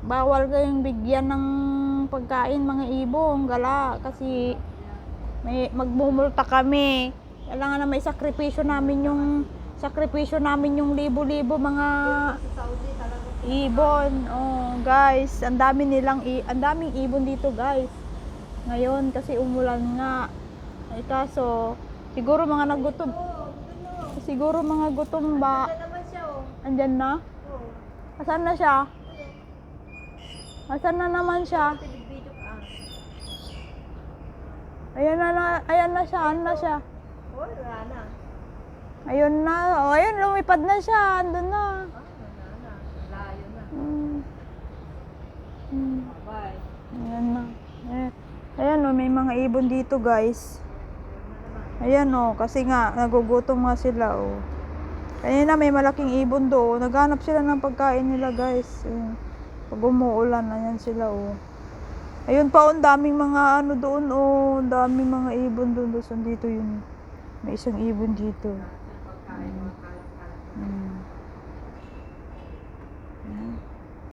bawal kayong bigyan ng pagkain mga ibong, gala, kasi may magmumulta kami. Kailangan na may sakripisyo namin yung libo-libo mga ibon. Oh, guys, ang daming ibon dito, guys. Ngayon kasi umulan nga. Ay kaso, siguro mga gutom ba? Andyan na? Asan na siya? Asan na naman siya? Ayan na siya, Ayun na, oh, ayun, lumipad na siya, andun na. Layo na. Ayan na. Ayan oh, may mga ibon dito, guys. Ayan oh, kasi nga, nagugutom nga sila oh. Kanina may malaking ibon doon, naghanap sila ng pagkain nila, guys. Ayan. Pag umuulan, ayan sila oh. Ayun pa, ang daming mga doon oh, daming mga ibon doon. Dito yun. May isang ibon dito.